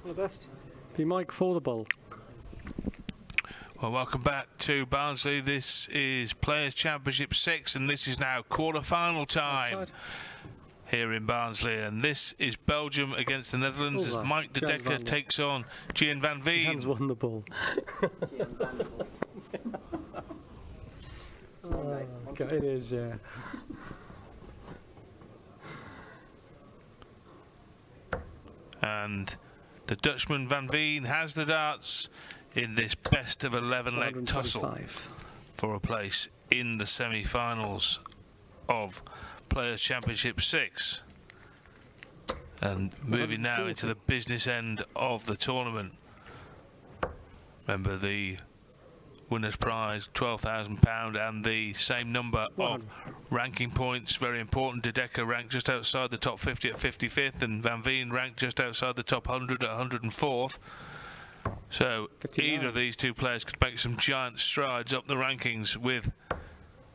All the best. The mic for the bowl. Well, welcome back to Barnsley. This is Players' Championship 6, and this is now quarter-final time here in Barnsley. And this is Belgium against the Netherlands as Mike de Decker takes on Gian van Veen. Hans won the ball. Okay, it is, yeah. And the Dutchman Van Veen has the darts in this best of 11 leg tussle for a place in the semi-finals of Players' Championship 6. And moving now into the business end of the tournament. Remember, the winner's prize, £12,000, and the same number of ranking points. Very important. De Decker ranked just outside the top 50 at 55th, and Van Veen ranked just outside the top 100 at 104th. So 59. Either of these two players could make some giant strides up the rankings with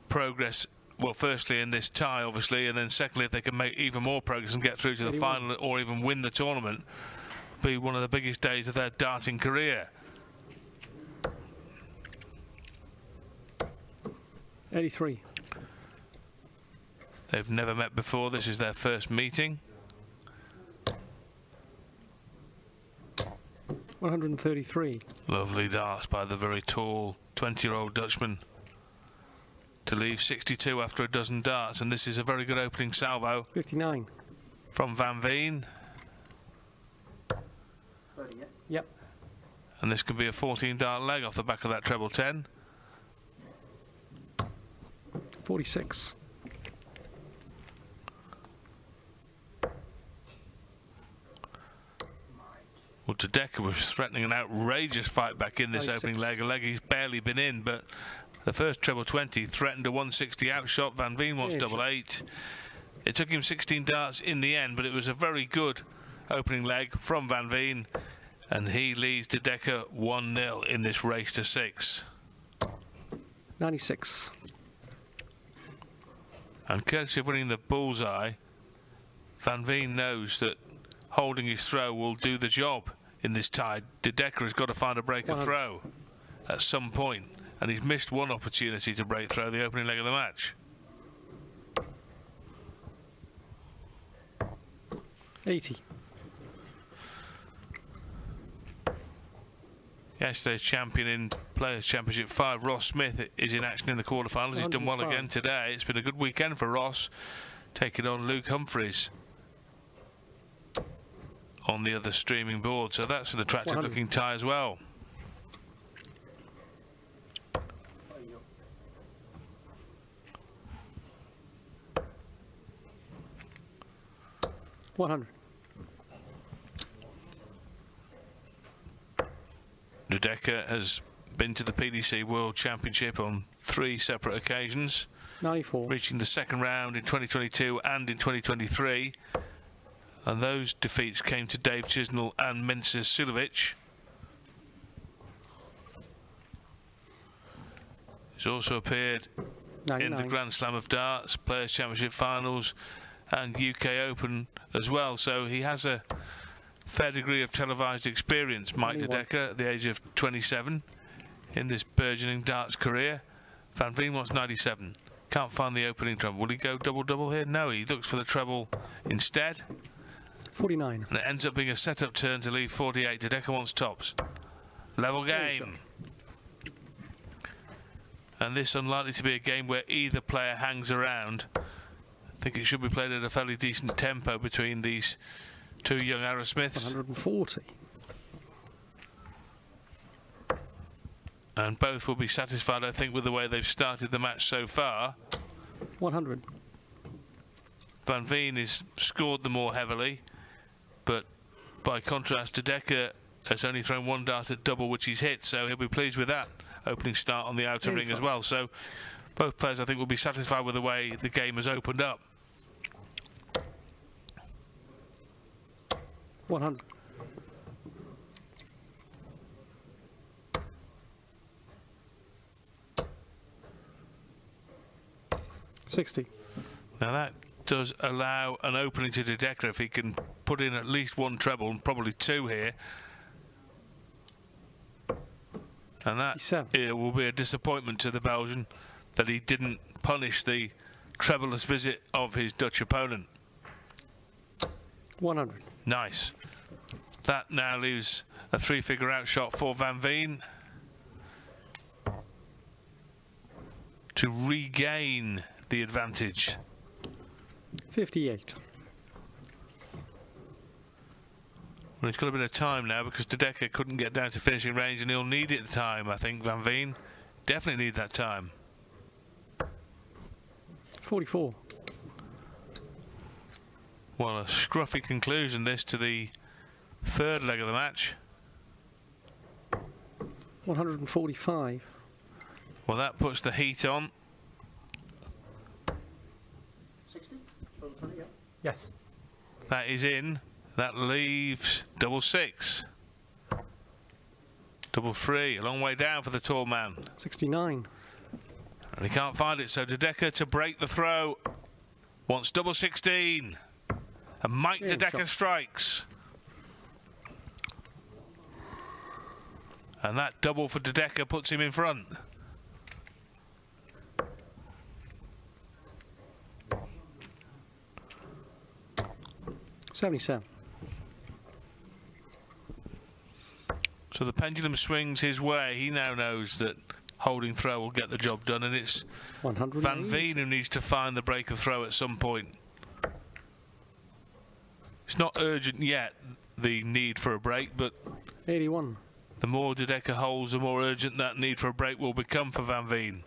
progress. Well, firstly in this tie, obviously, and then secondly, if they can make even more progress and get through to the final or even win the tournament, be one of the biggest days of their darting career. 83. They've never met before. This is their first meeting. 133. Lovely darts by the very tall 20-year-old Dutchman to leave 62 after a dozen darts, and this is a very good opening salvo. 59. From Van Veen. 30, yeah. Yep. And this could be a 14-dart leg off the back of that treble 10. 46. Well, de Decker was threatening an outrageous fight back in this opening leg, a leg he's barely been in, but the first treble 20 threatened a 160 outshot. Van Veen wants double 8. It took him 16 darts in the end, but it was a very good opening leg from Van Veen, and he leads de Decker 1-0 in this race to 6. 96. And courtesy of winning the bullseye, Van Veen knows that holding his throw will do the job in this tie. De Decker has got to find a breaker throw at some point, and he's missed one opportunity to break throw, the opening leg of the match. 80. Yesterday's champion in Players' Championship 5, Ross Smith, is in action in the quarterfinals. He's done well again today. It's been a good weekend for Ross, taking on Luke Humphreys on the other streaming board. So that's an attractive looking tie as well. $100. De Decker has been to the PDC World Championship on 3 separate occasions. 94. Reaching the second round in 2022 and in 2023. And those defeats came to Dave Chisnell and Mincer Sulovic. He's also appeared 99. In the Grand Slam of Darts, Players' Championship Finals and UK Open as well. So he has a fair degree of televised experience, Mike de Decker, at the age of 27 in this burgeoning darts career. Van Veen wants 97. Can't find the opening treble. Will he go double-double here? No, he looks for the treble instead. 49. And it ends up being a set-up turn to leave 48. De Decker wants tops. Level game. And this unlikely to be a game where either player hangs around. I think it should be played at a fairly decent tempo between these two young Aerosmiths. 140. And both will be satisfied, I think, with the way they've started the match so far. 100. Van Veen has scored the more heavily, but by contrast, de Decker has only thrown 1 dart at double, which he's hit, so he'll be pleased with that opening start on the outer ring as well. So both players, I think, will be satisfied with the way the game has opened up. 100. $60. Now that does allow an opening to De Decker if he can put in at least one treble and probably two here. And that it will be a disappointment to the Belgian that he didn't punish the trebleless visit of his Dutch opponent. 100. Nice. That now leaves a three-figure outshot for Van Veen to regain the advantage. 58. Well, he's got a bit of time now because De Decker couldn't get down to finishing range, and he'll need it at the time, I think. Van Veen definitely need that time. 44. Well, a scruffy conclusion this to the third leg of the match. 145. Well, that puts the heat on. 60? Yes. That is in. That leaves double six. Double three. A long way down for the tall man. 69. And he can't find it, so De Decker to break the throw. Wants double 16. And Mike De Decker strikes. And that double for De Decker puts him in front. $77. So the pendulum swings his way. He now knows that holding throw will get the job done, and it's Van Veen who needs to find the break of throw at some point. It's not urgent yet, the need for a break, but 81. The more De Decker holds, the more urgent that need for a break will become for Van Veen.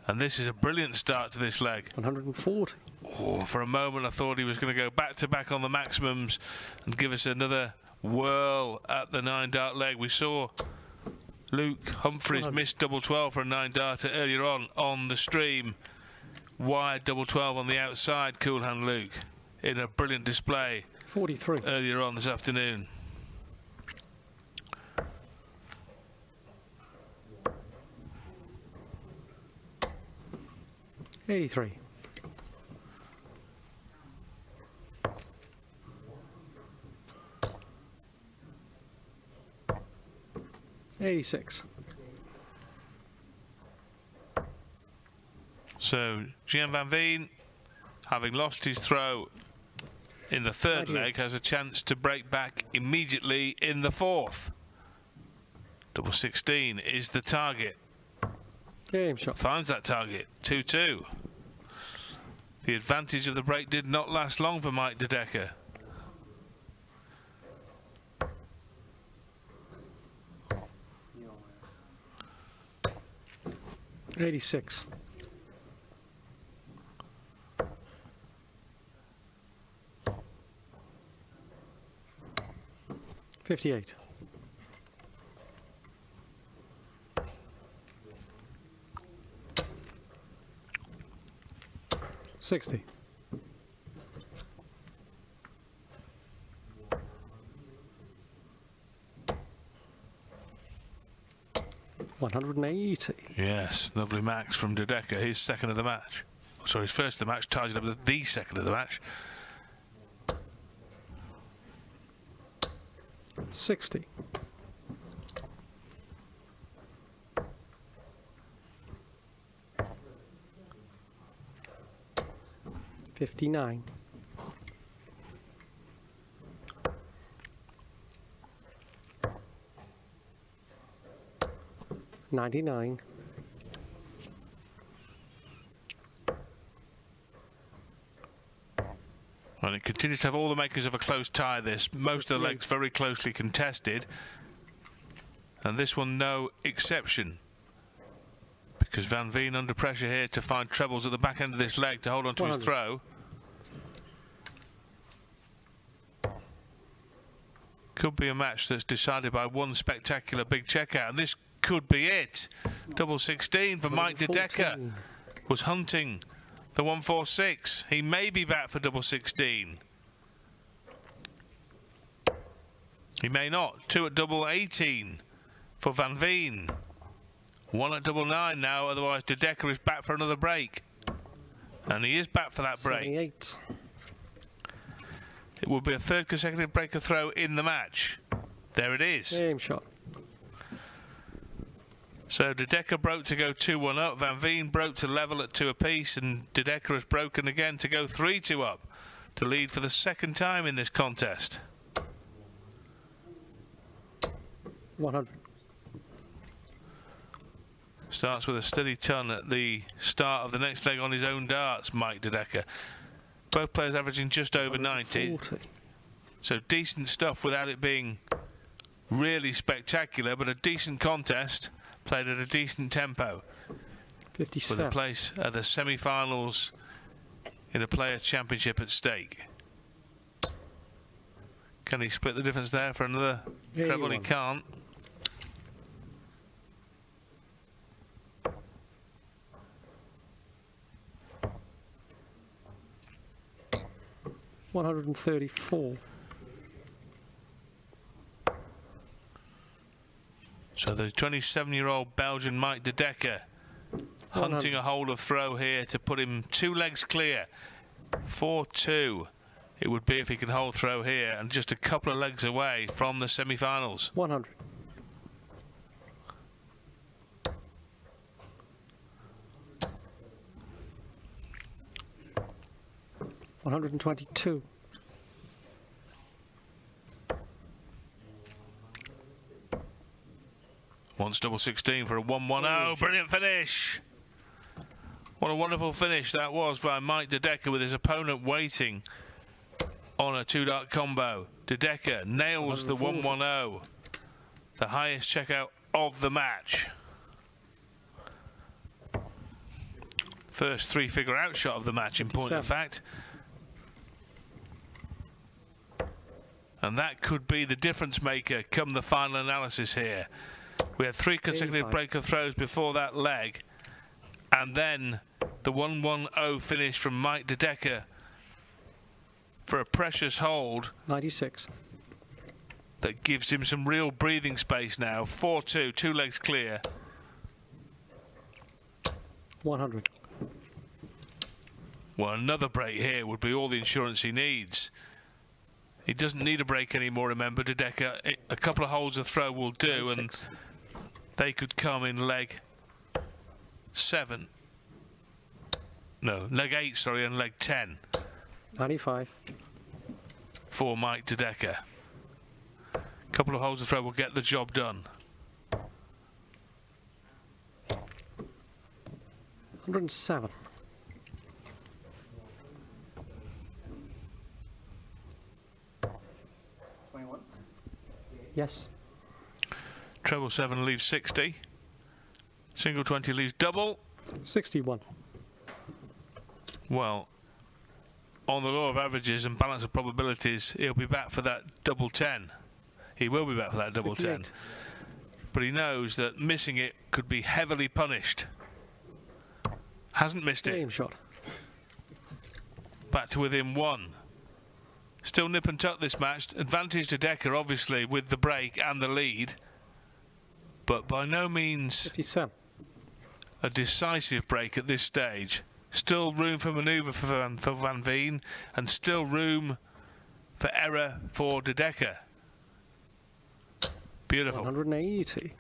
And this is a brilliant start to this leg. 140. Oh, for a moment I thought he was going to go back-to-back on the maximums and give us another whirl at the 9-dart leg. We saw Luke Humphries miss double 12 for a 9-darter earlier on the stream. Wide double 12 on the outside, Cool Hand Luke, in a brilliant display 43 earlier on this afternoon. $83. $86. So Gian Van Veen, having lost his throw in the third leg, has a chance to break back immediately in the fourth. Double 16 is the target. Game shot. Finds that target. 2-2. The advantage of the break did not last long for Mike De Decker. $86. $58. $60. $180. Yes, lovely max from De Decker, his second of the match. Sorry, his first of the match, ties it up with the second of the match. 60. $59. $99. And it continues to have all the makers of a close tie, this. Most of the legs very closely contested. And this one no exception. Because Van Veen under pressure here to find trebles at the back end of this leg to hold on to his throw. Could be a match that's decided by one spectacular big checkout, and this could be it. Double 16 for Mike De Decker. Was hunting the 146. He may be back for double 16. He may not. 2 at double 18 for Van Veen. 1 at double 9 now, otherwise De Decker is back for another break. And he is back for that break. 78. It will be a third consecutive breaker throw in the match. There it is. Game shot. So De Decker broke to go 2-1 up. Van Veen broke to level at 2 apiece, and De Decker has broken again to go 3-2 up to lead for the second time in this contest. 100. Starts with a steady ton at the start of the next leg on his own darts, Mike De Decker. Both players averaging just over 90. 40. So decent stuff without it being really spectacular, but a decent contest played at a decent tempo. 57. With a place at the semi-finals in a Players' Championship at stake. Can he split the difference there for another treble? He can't. $134. So the 27-year-old Belgian Mike De Decker hunting a hold of throw here to put him 2 legs clear. 4-2 it would be if he can hold throw here, and just a couple of legs away from the semi-finals. 100. $122. Once double 16 for a 1-1. Oh, brilliant finish! What a wonderful finish that was by Mike De Decker, with his opponent waiting on a 2-dart combo. De Decker nails the 1-1-0, the highest checkout of the match. First 3-figure outshot of the match, in point of fact. And that could be the difference maker come the final analysis here. We had 3 consecutive breaker throws before that leg, and then the 1-1-0 finish from Mike De Decker for a precious hold. 96. That gives him some real breathing space now. 4-2, 2 legs clear. 100. Well, another break here would be all the insurance he needs. He doesn't need a break anymore, remember. De Decker, a couple of holds of throw will do, 96. and they could come in leg 7. No, leg 8, sorry, and leg 10. 95. For Mike De Decker. A couple of holds of throw will get the job done. 107. Yes. Treble 7 leaves 60. Single 20 leaves double. 61. Well, on the law of averages and balance of probabilities, he'll be back for that double 10. He will be back for that double 10. But he knows that missing it could be heavily punished. Hasn't missed it. Game shot. Back to within 1. Still nip and tuck this match. Advantage to Decker, obviously, with the break and the lead. But by no means 57. a decisive break at this stage. Still room for manoeuvre for Van Veen, and still room for error for De Decker. Beautiful. 180.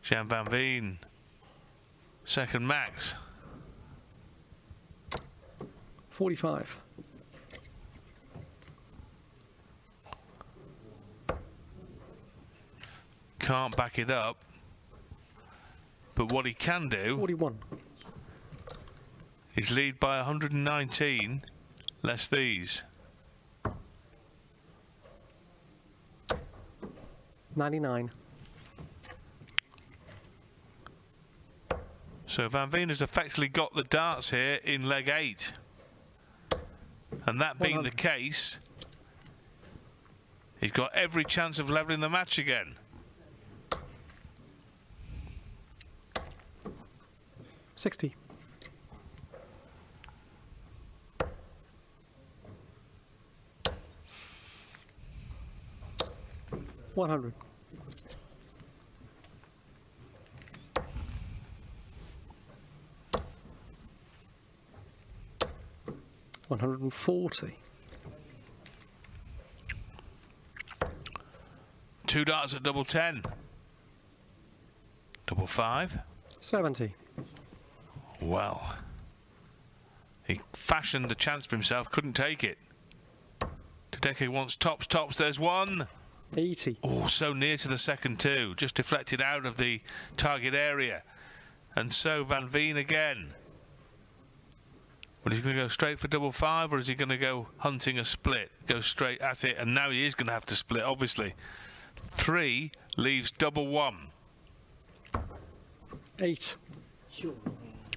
Gian Van Veen, second max. 45. Can't back it up. But what he can do 41. is lead by 119, less these. 99. So Van Veen has effectively got the darts here in leg 8. And that being the case, he's got every chance of levelling the match again. 60. $100. 140. 2 darts at double 10. Double 5. 70. Well, he fashioned the chance for himself, couldn't take it. Tadeke wants tops, tops, there's one. 80. Oh, so near to the second two, just deflected out of the target area. And so Van Veen again. Well, is he going to go straight for double 5, or is he going to go hunting a split? Go straight at it, and now he is going to have to split, obviously. 3 leaves double 1. 8.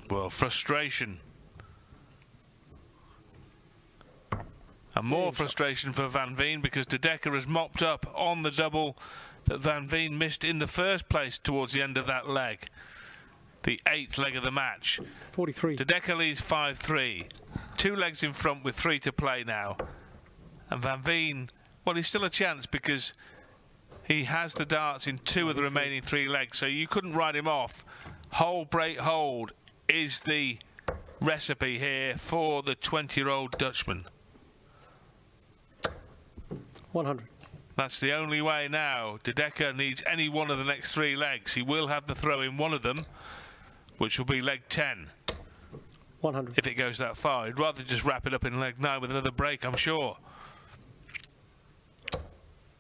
Well, frustration. And more frustration for Van Veen, because De Decker has mopped up on the double that Van Veen missed in the first place towards the end of that leg. The 8th leg of the match. 43. De Decker leads 5-3. 2 legs in front with 3 to play now. And Van Veen, well, he's still a chance because he has the darts in 2 of the remaining 3 legs, so you couldn't write him off. Hold, break, hold is the recipe here for the 20-year-old Dutchman. 100. That's the only way now. De Decker needs any one of the next 3 legs. He will have the throw in one of them, which will be leg 10. 100. If it goes that far. He'd rather just wrap it up in leg 9 with another break, I'm sure.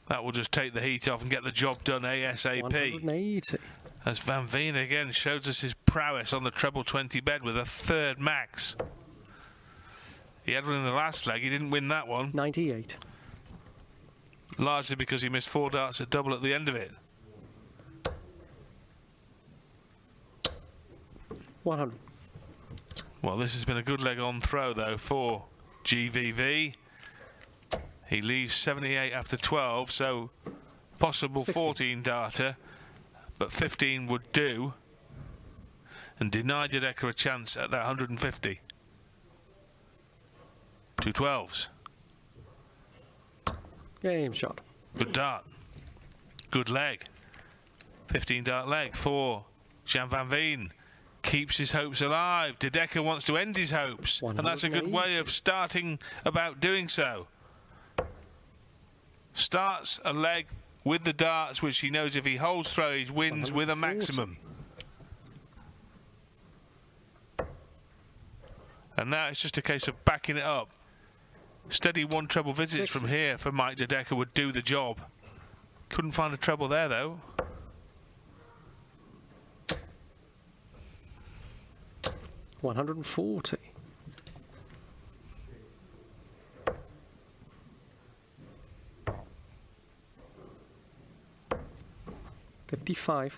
That will just take the heat off and get the job done ASAP. 180. As Van Veen again shows us his prowess on the treble 20 bed with a 3rd max. He had one in the last leg. He didn't win that one. 98. Largely because he missed 4 darts at double at the end of it. 100. Well, this has been a good leg on throw, though, for GVV. He leaves 78 after 12, so possible 60. 14 darter, but 15 would do, and deny De Decker a chance at that 150. 2 12s. Game shot. Good dart. Good leg. 15 dart leg for Gian Van Veen. Keeps his hopes alive. De Decker wants to end his hopes, and that's a good way of starting about doing so. Starts a leg with the darts, which he knows if he holds throw, he wins with a maximum. And now it's just a case of backing it up. Steady 1 treble visits 60. from here for Mike De Decker would do the job. Couldn't find a treble there, though. $140. $55.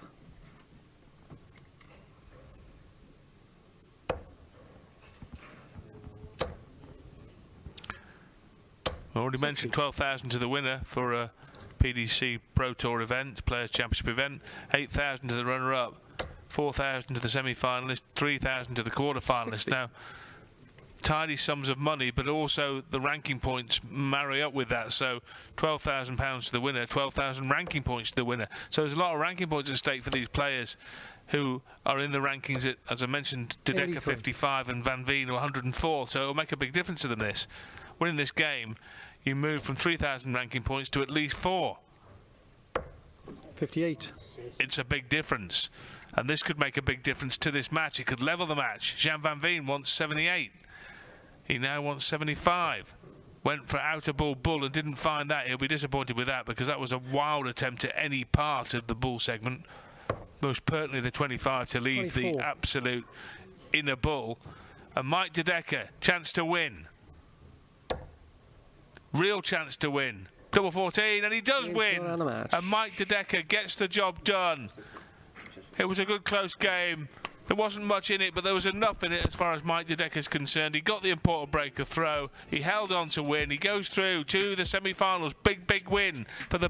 I already mentioned 12,000 to the winner for a PDC Pro Tour event, Players Championship event, 8,000 to the runner-up, 4,000 to the semi-finalist, 3,000 to the quarter-finalist. Now, tidy sums of money, but also the ranking points marry up with that. So £12,000 to the winner, 12,000 ranking points to the winner. So there's a lot of ranking points at stake for these players who are in the rankings at, as I mentioned, De Decker 55 and Van Veen 104. So it'll make a big difference to them, this. Winning this game, you move from 3,000 ranking points to at least 4. 58. It's a big difference. And this could make a big difference to this match. It could level the match. Gian Van Veen wants 78. He now wants 75. Went for outer bull and didn't find that. He'll be disappointed with that because that was a wild attempt at any part of the bull segment. Most pertinently the 25 to leave 24. The absolute inner bull. And Mike De Decker, chance to win. Real chance to win. Double 14, and he does win. And Mike De Decker gets the job done. It was a good close game. There wasn't much in it, but there was enough in it as far as Mike De Decker is concerned. He got the important break of throw. He held on to win. He goes through to the semi-finals. Big, big win for the